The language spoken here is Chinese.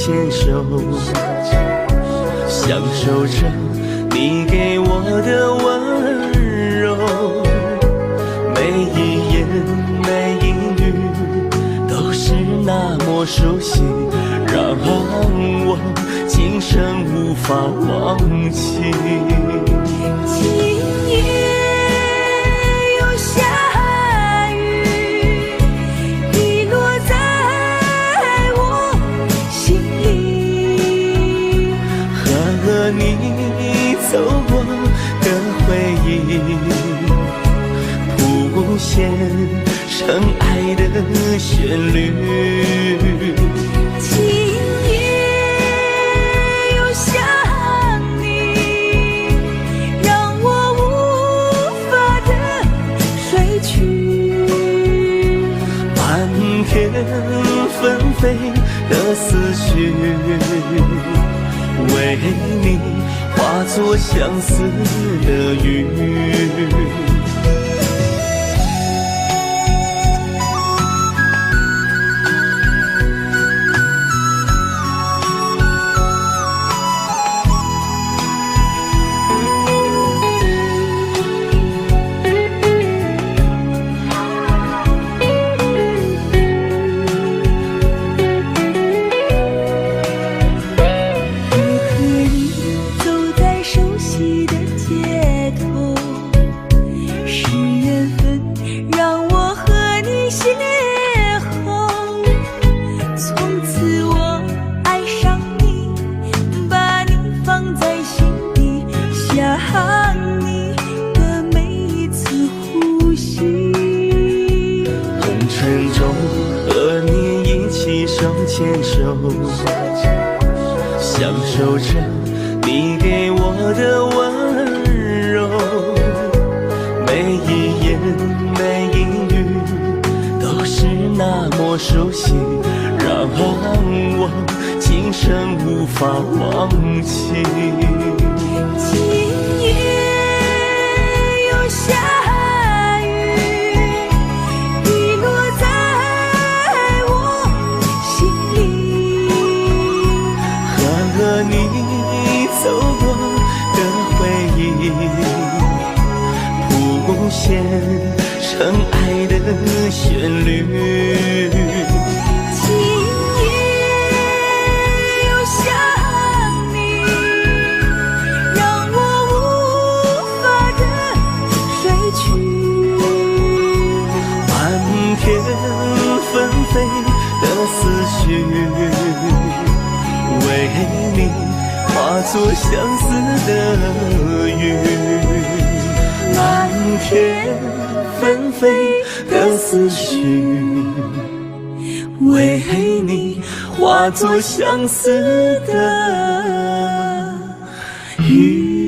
牵手，享受着你给我的温柔。每一言每一语都是那么熟悉，让我今生无法忘记。今夜有下雨，滴落在我心里，和你走过的回忆，谱写成爱的旋律。今夜又想你，让我无法的睡去。漫天纷飞的思绪，为你化作相思的雨。和你一起手牵手，享受着你给我的温柔。每一言每一语都是那么熟悉，让我今生无法忘记。今夜又下走过的回忆，谱写成爱的旋律。今夜又想你，让我无法的睡去。漫天纷飞的思绪，为你化作相思的雨。漫天纷飞的思绪，为你化作相思的雨。